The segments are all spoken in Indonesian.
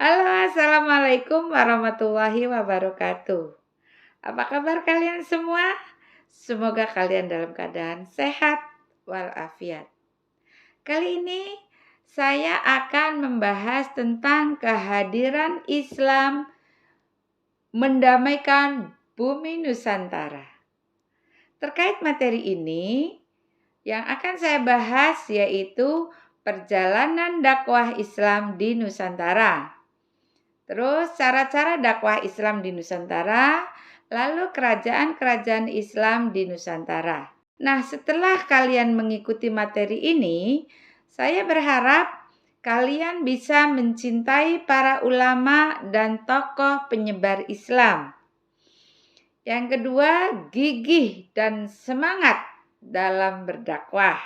Halo, assalamualaikum warahmatullahi wabarakatuh. Apa kabar kalian semua? Semoga kalian dalam keadaan sehat walafiat. Kali ini saya akan membahas tentang kehadiran Islam mendamaikan bumi Nusantara. Terkait materi ini, yang akan saya bahas yaitu perjalanan dakwah Islam di Nusantara. Terus cara-cara dakwah Islam di Nusantara, lalu kerajaan-kerajaan Islam di Nusantara. Nah, setelah kalian mengikuti materi ini, saya berharap kalian bisa mencintai para ulama dan tokoh penyebar Islam. Yang kedua, gigih dan semangat dalam berdakwah.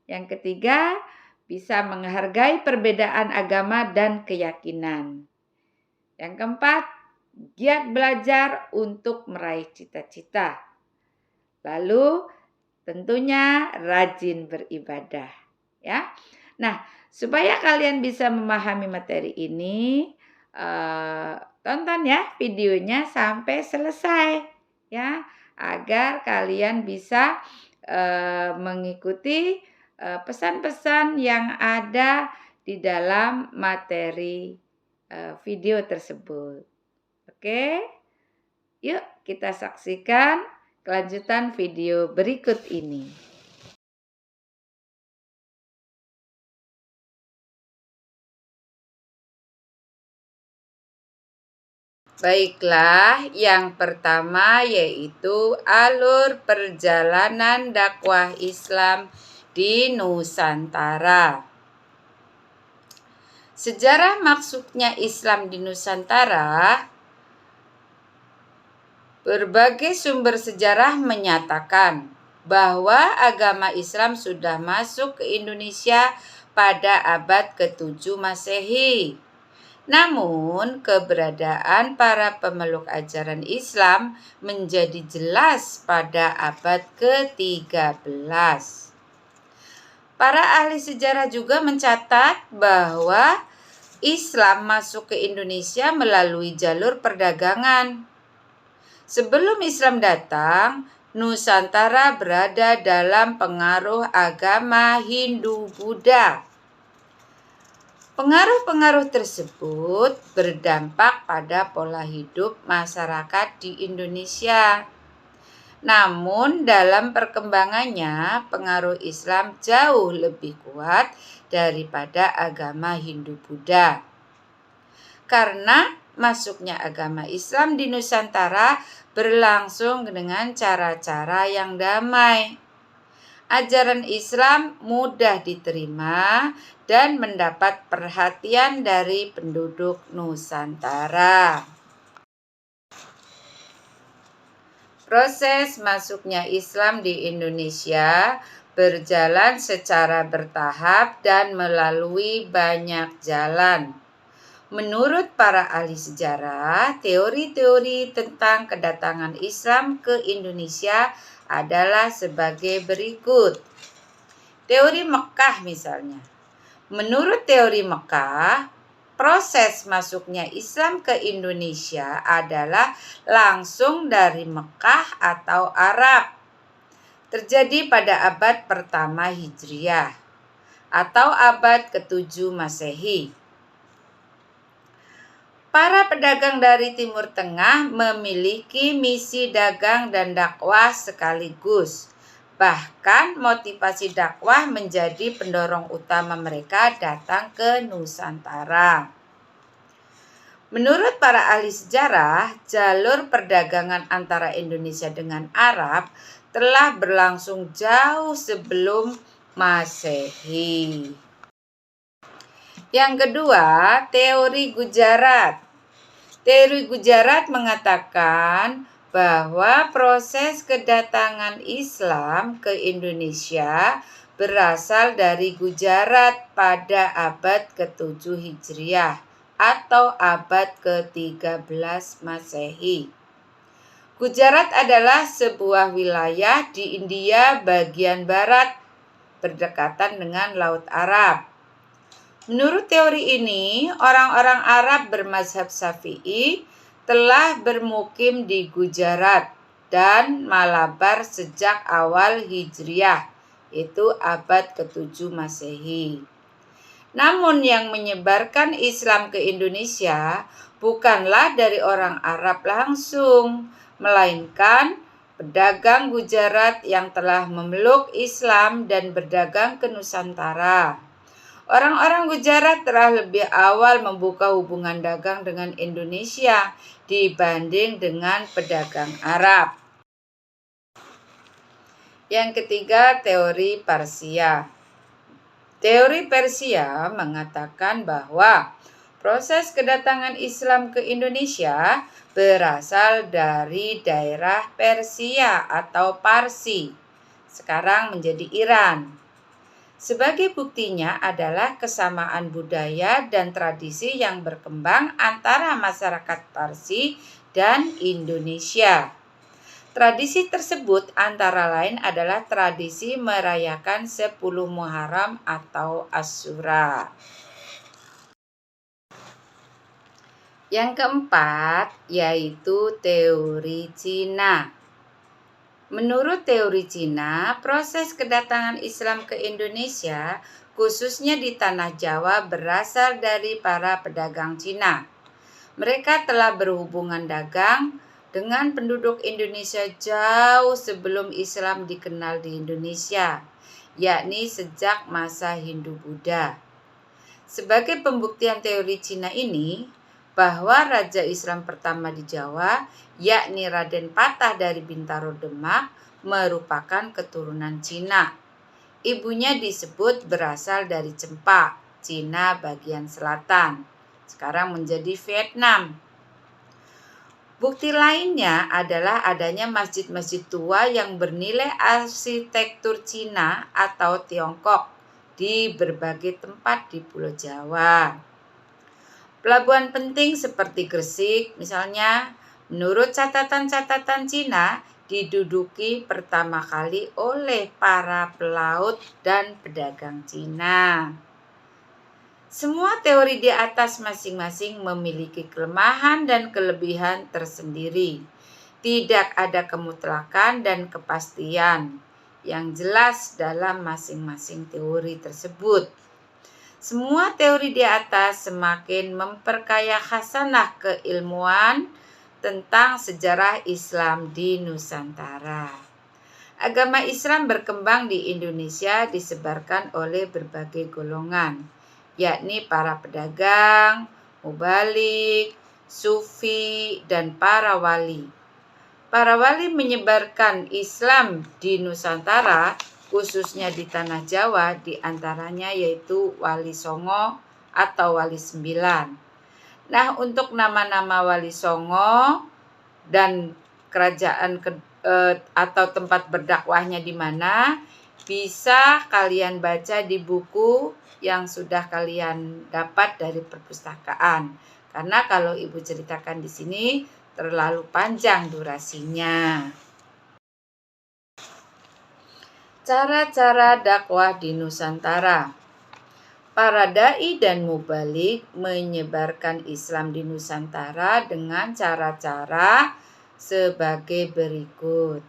Yang ketiga, bisa menghargai perbedaan agama dan keyakinan. Yang keempat, giat belajar untuk meraih cita-cita. Lalu tentunya rajin beribadah, ya. Nah, supaya kalian bisa memahami materi ini, tonton ya videonya sampai selesai, ya, agar kalian bisa mengikuti pesan-pesan yang ada di dalam materi video tersebut. Oke, yuk kita saksikan kelanjutan video berikut ini. Baiklah, yang pertama yaitu alur perjalanan dakwah Islam di Nusantara. Sejarah maksudnya Islam di Nusantara. Berbagai sumber sejarah menyatakan bahwa agama Islam sudah masuk ke Indonesia pada abad ke-7 Masehi. Namun, keberadaan para pemeluk ajaran Islam menjadi jelas pada abad ke-13. Para ahli sejarah juga mencatat bahwa Islam masuk ke Indonesia melalui jalur perdagangan. Sebelum Islam datang, Nusantara berada dalam pengaruh agama Hindu-Buddha. Pengaruh-pengaruh tersebut berdampak pada pola hidup masyarakat di Indonesia. Namun dalam perkembangannya, pengaruh Islam jauh lebih kuat daripada agama Hindu-Buddha. Karena masuknya agama Islam di Nusantara berlangsung dengan cara-cara yang damai. Ajaran Islam mudah diterima dan mendapat perhatian dari penduduk Nusantara. Proses masuknya Islam di Indonesia berjalan secara bertahap dan melalui banyak jalan. Menurut para ahli sejarah, teori-teori tentang kedatangan Islam ke Indonesia adalah sebagai berikut. Teori Mekah misalnya. Menurut teori Mekah, proses masuknya Islam ke Indonesia adalah langsung dari Mekah atau Arab. Terjadi pada abad pertama Hijriah atau abad ke-7 Masehi. Para pedagang dari Timur Tengah memiliki misi dagang dan dakwah sekaligus. Bahkan motivasi dakwah menjadi pendorong utama mereka datang ke Nusantara. Menurut para ahli sejarah, jalur perdagangan antara Indonesia dengan Arab telah berlangsung jauh sebelum Masehi. Yang kedua, teori Gujarat. Teori Gujarat mengatakan bahwa proses kedatangan Islam ke Indonesia berasal dari Gujarat pada abad ke-7 Hijriah atau abad ke-13 Masehi. Gujarat adalah sebuah wilayah di India bagian barat berdekatan dengan Laut Arab. Menurut teori ini, orang-orang Arab bermazhab Syafi'i telah bermukim di Gujarat dan Malabar sejak awal Hijriah, yaitu abad ke-7 Masehi. Namun yang menyebarkan Islam ke Indonesia bukanlah dari orang Arab langsung, melainkan pedagang Gujarat yang telah memeluk Islam dan berdagang ke Nusantara. Orang-orang Gujarat telah lebih awal membuka hubungan dagang dengan Indonesia dibanding dengan pedagang Arab. Yang ketiga, teori Parsia. Teori Persia mengatakan bahwa proses kedatangan Islam ke Indonesia berasal dari daerah Persia atau Parsi, sekarang menjadi Iran. Sebagai buktinya adalah kesamaan budaya dan tradisi yang berkembang antara masyarakat Parsi dan Indonesia. Tradisi tersebut antara lain adalah tradisi merayakan 10 Muharram atau Asyura. Yang keempat yaitu teori Cina. Menurut teori Cina, proses kedatangan Islam ke Indonesia, khususnya di tanah Jawa, berasal dari para pedagang Cina. Mereka telah berhubungan dagang dengan penduduk Indonesia jauh sebelum Islam dikenal di Indonesia, yakni sejak masa Hindu-Buddha. Sebagai pembuktian teori Cina ini, bahwa Raja Islam pertama di Jawa, yakni Raden Patah dari Bintaro Demak, merupakan keturunan Cina. Ibunya disebut berasal dari Cempa, Cina bagian selatan, sekarang menjadi Vietnam. Bukti lainnya adalah adanya masjid-masjid tua yang bernilai arsitektur Cina atau Tiongkok di berbagai tempat di Pulau Jawa. Pelabuhan penting seperti Gresik misalnya, menurut catatan-catatan Cina, diduduki pertama kali oleh para pelaut dan pedagang Cina. Semua teori di atas masing-masing memiliki kelemahan dan kelebihan tersendiri. Tidak ada kemutlakan dan kepastian yang jelas dalam masing-masing teori tersebut. Semua teori di atas semakin memperkaya khasanah keilmuan tentang sejarah Islam di Nusantara. Agama Islam berkembang di Indonesia disebarkan oleh berbagai golongan, yakni para pedagang, mubalik, sufi, dan para wali. Para wali menyebarkan Islam di Nusantara, khususnya di tanah Jawa, diantaranya yaitu Wali Songo atau Wali Sembilan. Nah, untuk nama-nama Wali Songo dan kerajaan atau tempat berdakwahnya di mana, bisa kalian baca di buku yang sudah kalian dapat dari perpustakaan. Karena kalau Ibu ceritakan di sini terlalu panjang durasinya. Cara-cara dakwah di Nusantara. Para dai dan mubalik menyebarkan Islam di Nusantara dengan cara-cara sebagai berikut.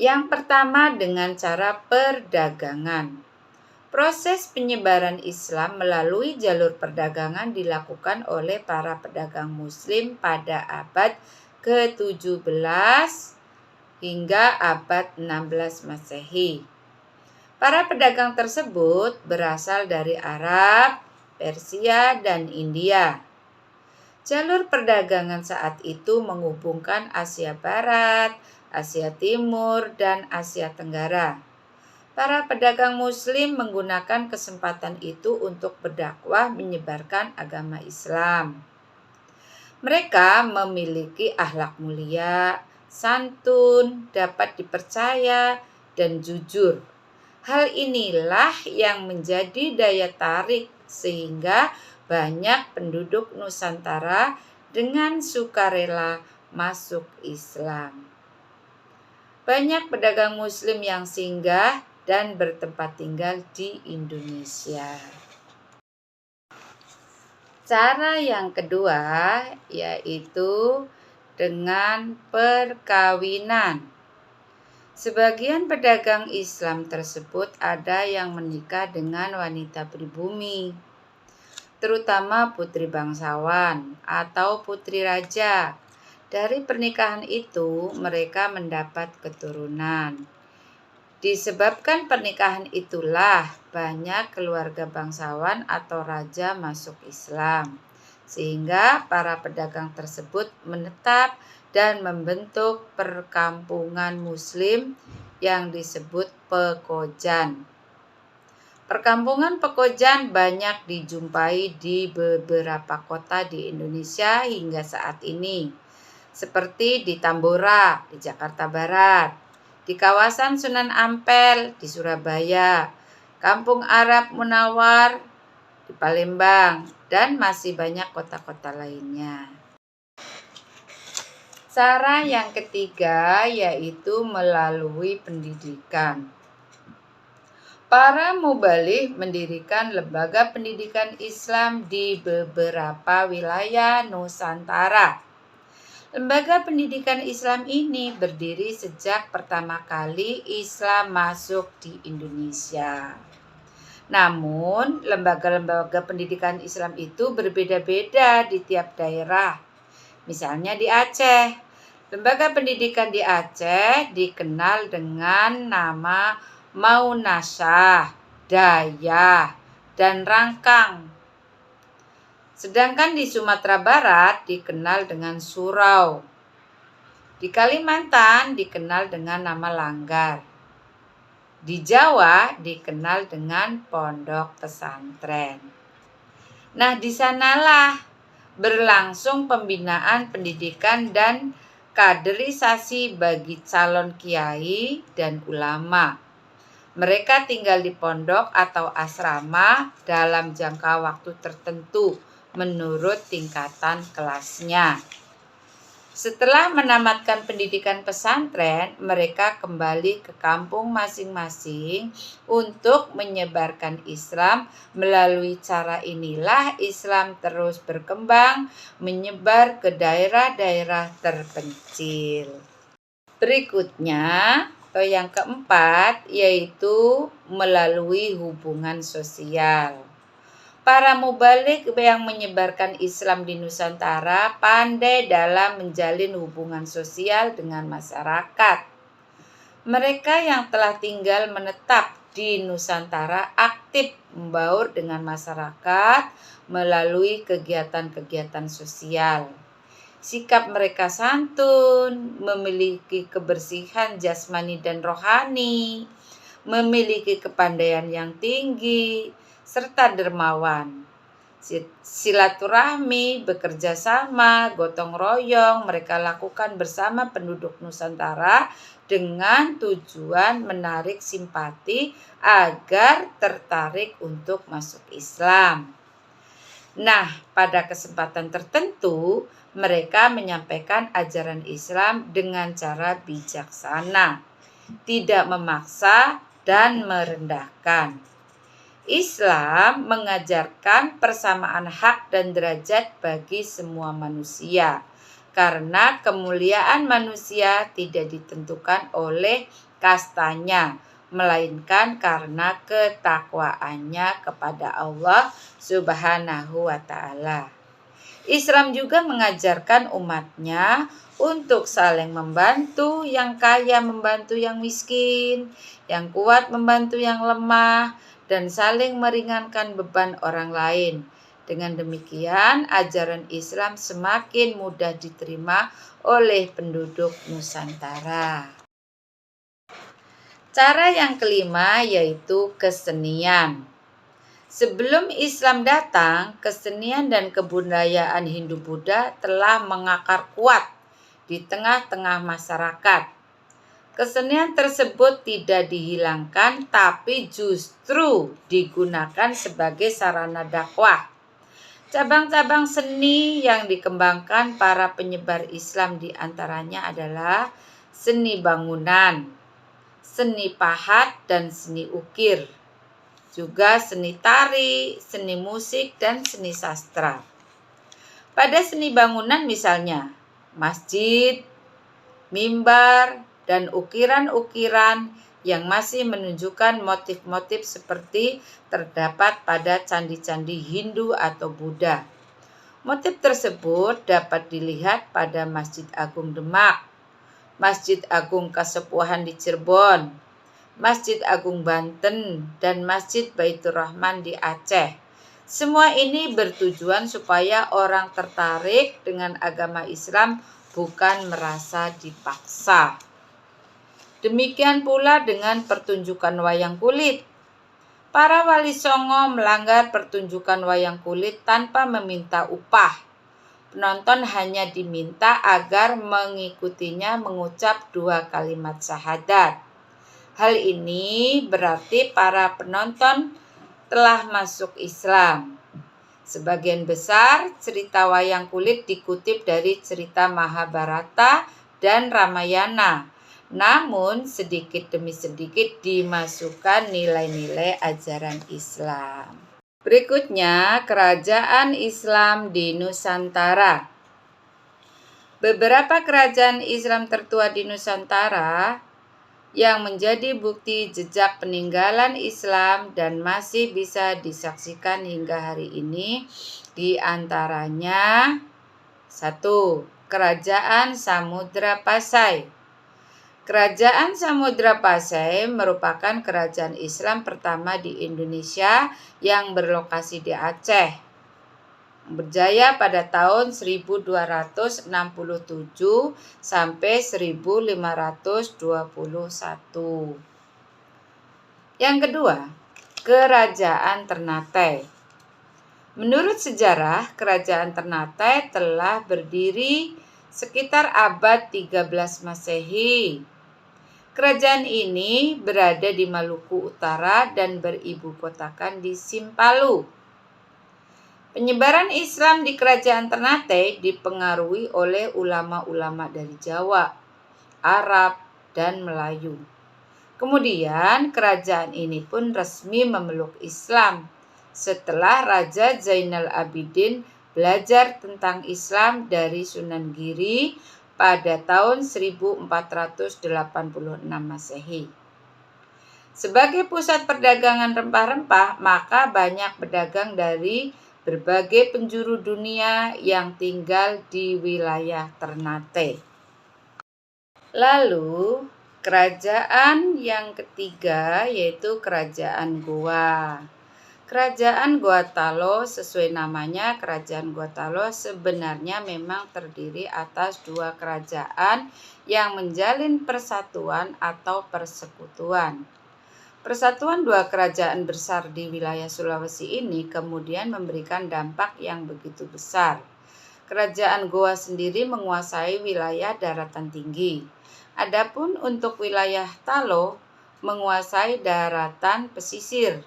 Yang pertama dengan cara perdagangan. Proses penyebaran Islam melalui jalur perdagangan dilakukan oleh para pedagang Muslim pada abad ke-17 hingga abad 16 Masehi. Para pedagang tersebut berasal dari Arab, Persia, dan India. Jalur perdagangan saat itu menghubungkan Asia Barat, Asia Timur, dan Asia Tenggara. Para pedagang Muslim menggunakan kesempatan itu untuk berdakwah menyebarkan agama Islam. Mereka memiliki akhlak mulia, santun, dapat dipercaya, dan jujur. Hal inilah yang menjadi daya tarik sehingga banyak penduduk Nusantara dengan sukarela masuk Islam. Banyak pedagang Muslim yang singgah dan bertempat tinggal di Indonesia. Cara yang kedua yaitu dengan perkawinan. Sebagian pedagang Islam tersebut ada yang menikah dengan wanita pribumi, terutama putri bangsawan atau putri raja. Dari pernikahan itu mereka mendapat keturunan. Disebabkan pernikahan itulah banyak keluarga bangsawan atau raja masuk Islam, sehingga para pedagang tersebut menetap dan membentuk perkampungan Muslim yang disebut pekojan. Perkampungan pekojan banyak dijumpai di beberapa kota di Indonesia hingga saat ini, seperti di Tambora, di Jakarta Barat, di kawasan Sunan Ampel di Surabaya, Kampung Arab Munawar di Palembang, dan masih banyak kota-kota lainnya. Cara yang ketiga yaitu melalui pendidikan. Para mubaligh mendirikan lembaga pendidikan Islam di beberapa wilayah Nusantara. Lembaga pendidikan Islam ini berdiri sejak pertama kali Islam masuk di Indonesia. Namun, lembaga-lembaga pendidikan Islam itu berbeda-beda di tiap daerah. Misalnya di Aceh, lembaga pendidikan di Aceh dikenal dengan nama Maunasah, Dayah, dan Rangkang. Sedangkan di Sumatera Barat dikenal dengan Surau. Di Kalimantan dikenal dengan nama Langgar. Di Jawa dikenal dengan pondok pesantren. Nah, di sanalah berlangsung pembinaan pendidikan dan kaderisasi bagi calon kiai dan ulama. Mereka tinggal di pondok atau asrama dalam jangka waktu tertentu menurut tingkatan kelasnya. Setelah menamatkan pendidikan pesantren, mereka kembali ke kampung masing-masing untuk menyebarkan Islam. Melalui cara inilah Islam terus berkembang, menyebar ke daerah-daerah terpencil. Berikutnya, atau yang keempat, yaitu melalui hubungan sosial. Para mubaligh yang menyebarkan Islam di Nusantara pandai dalam menjalin hubungan sosial dengan masyarakat. Mereka yang telah tinggal menetap di Nusantara aktif membaur dengan masyarakat melalui kegiatan-kegiatan sosial. Sikap mereka santun, memiliki kebersihan jasmani dan rohani, memiliki kepandaian yang tinggi, serta dermawan. Silaturahmi, bekerja sama, gotong royong mereka lakukan bersama penduduk Nusantara dengan tujuan menarik simpati agar tertarik untuk masuk Islam. Nah, pada kesempatan tertentu mereka menyampaikan ajaran Islam dengan cara bijaksana, tidak memaksa dan merendahkan. Islam mengajarkan persamaan hak dan derajat bagi semua manusia, karena kemuliaan manusia tidak ditentukan oleh kastanya, melainkan karena ketakwaannya kepada Allah Subhanahu wa Ta'ala. Islam juga mengajarkan umatnya untuk saling membantu, yang kaya membantu yang miskin, yang kuat membantu yang lemah, dan saling meringankan beban orang lain. Dengan demikian, ajaran Islam semakin mudah diterima oleh penduduk Nusantara. Cara yang kelima yaitu kesenian. Sebelum Islam datang, kesenian dan kebudayaan Hindu-Buddha telah mengakar kuat di tengah-tengah masyarakat. Kesenian tersebut tidak dihilangkan, tapi justru digunakan sebagai sarana dakwah. Cabang-cabang seni yang dikembangkan para penyebar Islam diantaranya adalah seni bangunan, seni pahat dan seni ukir, juga seni tari, seni musik, dan seni sastra. Pada seni bangunan misalnya, masjid, mimbar, dan ukiran-ukiran yang masih menunjukkan motif-motif seperti terdapat pada candi-candi Hindu atau Buddha. Motif tersebut dapat dilihat pada Masjid Agung Demak, Masjid Agung Kasepuhan di Cirebon, Masjid Agung Banten, dan Masjid Baitur Rahman di Aceh. Semua ini bertujuan supaya orang tertarik dengan agama Islam, bukan merasa dipaksa. Demikian pula dengan pertunjukan wayang kulit. Para wali songo melanggar pertunjukan wayang kulit tanpa meminta upah. Penonton hanya diminta agar mengikutinya mengucap 2 kalimat syahadat. Hal ini berarti para penonton telah masuk Islam. Sebagian besar cerita wayang kulit dikutip dari cerita Mahabharata dan Ramayana. Namun sedikit demi sedikit dimasukkan nilai-nilai ajaran Islam. Berikutnya, kerajaan Islam di Nusantara. Beberapa kerajaan Islam tertua di Nusantara yang menjadi bukti jejak peninggalan Islam dan masih bisa disaksikan hingga hari ini, di antaranya 1. Kerajaan Samudra Pasai. Kerajaan Samudra Pasai merupakan kerajaan Islam pertama di Indonesia yang berlokasi di Aceh. Berjaya pada tahun 1267 sampai 1521. Yang kedua, Kerajaan Ternate. Menurut sejarah, Kerajaan Ternate telah berdiri sekitar abad 13 Masehi. Kerajaan ini berada di Maluku Utara dan beribukotakan di Simpalu. Penyebaran Islam di Kerajaan Ternate dipengaruhi oleh ulama-ulama dari Jawa, Arab, dan Melayu. Kemudian kerajaan ini pun resmi memeluk Islam setelah Raja Zainal Abidin belajar tentang Islam dari Sunan Giri pada tahun 1486 Masehi. Sebagai pusat perdagangan rempah-rempah, maka banyak pedagang dari berbagai penjuru dunia yang tinggal di wilayah Ternate. Lalu, kerajaan yang ketiga yaitu Kerajaan Goa. Kerajaan Gotalo, sesuai namanya, Kerajaan Gotalo sebenarnya memang terdiri atas 2 kerajaan yang menjalin persatuan atau persekutuan. Persatuan 2 kerajaan besar di wilayah Sulawesi ini kemudian memberikan dampak yang begitu besar. Kerajaan Goa sendiri menguasai wilayah daratan tinggi. Adapun untuk wilayah Talo menguasai daratan pesisir.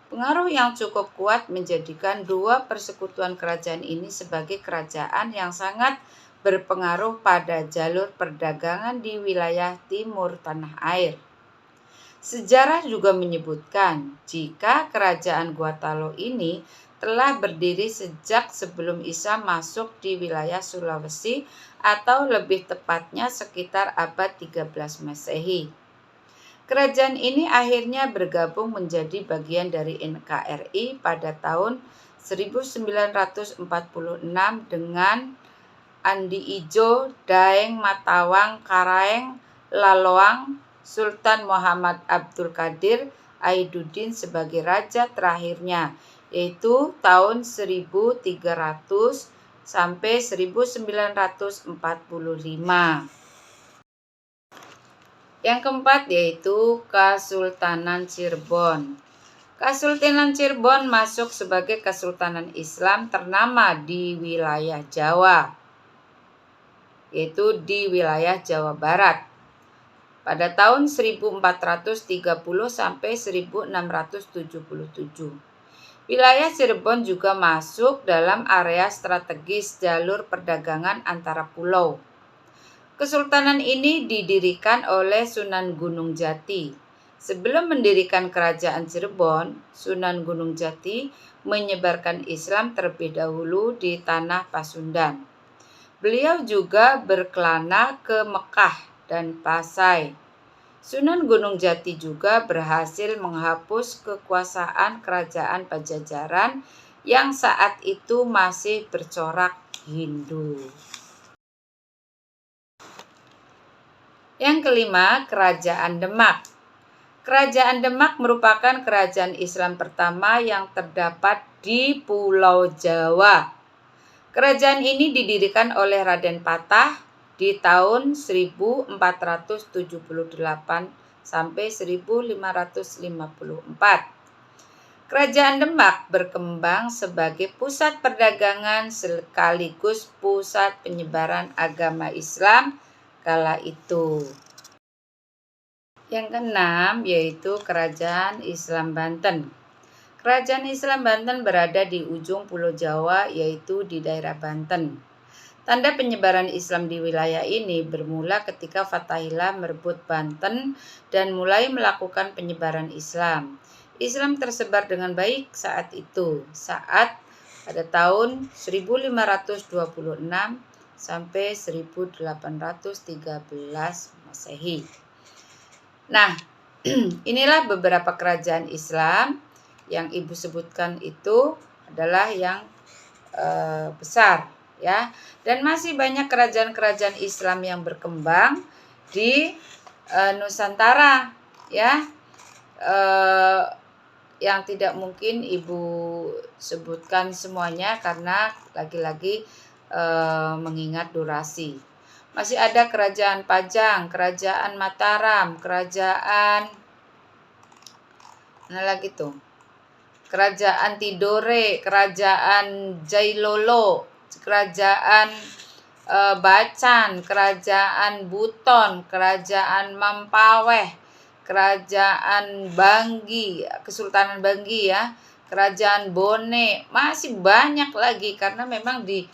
Pengaruh yang cukup kuat menjadikan 2 persekutuan kerajaan ini sebagai kerajaan yang sangat berpengaruh pada jalur perdagangan di wilayah timur tanah air. Sejarah juga menyebutkan jika kerajaan Gotalo ini telah berdiri sejak sebelum Isa masuk di wilayah Sulawesi atau lebih tepatnya sekitar abad 13 Masehi. Kerajaan ini akhirnya bergabung menjadi bagian dari NKRI pada tahun 1946 dengan Andi Ijo, Daeng Matawang, Karaeng, Laloang, Sultan Muhammad Abdul Qadir Aiduddin sebagai raja terakhirnya, yaitu tahun 1300 sampai 1945. Yang keempat yaitu Kesultanan Cirebon. Kesultanan Cirebon masuk sebagai kesultanan Islam ternama di wilayah Jawa, yaitu di wilayah Jawa Barat pada tahun 1430 sampai 1677. Wilayah Cirebon juga masuk dalam area strategis jalur perdagangan antara pulau. Kesultanan ini didirikan oleh Sunan Gunung Jati. Sebelum mendirikan kerajaan Cirebon, Sunan Gunung Jati menyebarkan Islam terlebih dahulu di tanah Pasundan. Beliau juga berkelana ke Mekah dan Pasai. Sunan Gunung Jati juga berhasil menghapus kekuasaan kerajaan Pajajaran yang saat itu masih bercorak Hindu. Yang kelima, Kerajaan Demak. Kerajaan Demak merupakan kerajaan Islam pertama yang terdapat di Pulau Jawa. Kerajaan ini didirikan oleh Raden Patah di tahun 1478 sampai 1554. Kerajaan Demak berkembang sebagai pusat perdagangan sekaligus pusat penyebaran agama Islam kala itu. Yang keenam yaitu Kerajaan Islam Banten. Kerajaan Islam Banten berada di ujung Pulau Jawa, yaitu di daerah Banten. Tanda penyebaran Islam di wilayah ini bermula ketika Fathahillah merebut Banten dan mulai melakukan penyebaran Islam. Islam tersebar dengan baik saat itu, pada tahun 1526 sampai 1813 Masehi. Nah, inilah beberapa kerajaan Islam yang Ibu sebutkan itu adalah yang besar, ya. Dan masih banyak kerajaan-kerajaan Islam yang berkembang di Nusantara, ya. Yang tidak mungkin Ibu sebutkan semuanya karena lagi-lagi mengingat durasi. Masih ada Kerajaan Pajang, Kerajaan Mataram, Kerajaan Kerajaan Tidore, Kerajaan Jailolo, Kerajaan Bacan, Kerajaan Buton, Kerajaan Mampaweh, Kerajaan Banggi, Kesultanan Banggi, ya, Kerajaan Bone, masih banyak lagi karena memang di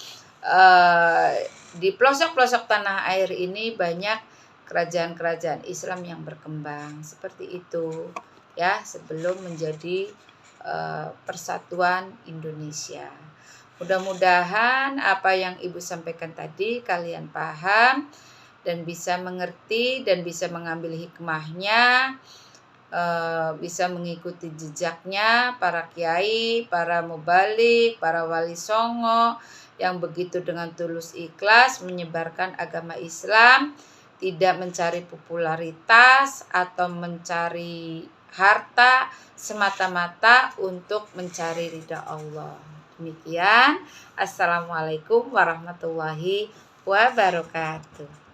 pelosok-pelosok tanah air ini banyak kerajaan-kerajaan Islam yang berkembang seperti itu, ya, sebelum menjadi Persatuan Indonesia. Mudah-mudahan apa yang Ibu sampaikan tadi kalian paham dan bisa mengerti dan bisa mengambil hikmahnya, bisa mengikuti jejaknya para kiai, para mubalik, para wali songo yang begitu dengan tulus ikhlas menyebarkan agama Islam, tidak mencari popularitas atau mencari harta, semata-mata untuk mencari ridha Allah. Demikian. Assalamualaikum warahmatullahi wabarakatuh.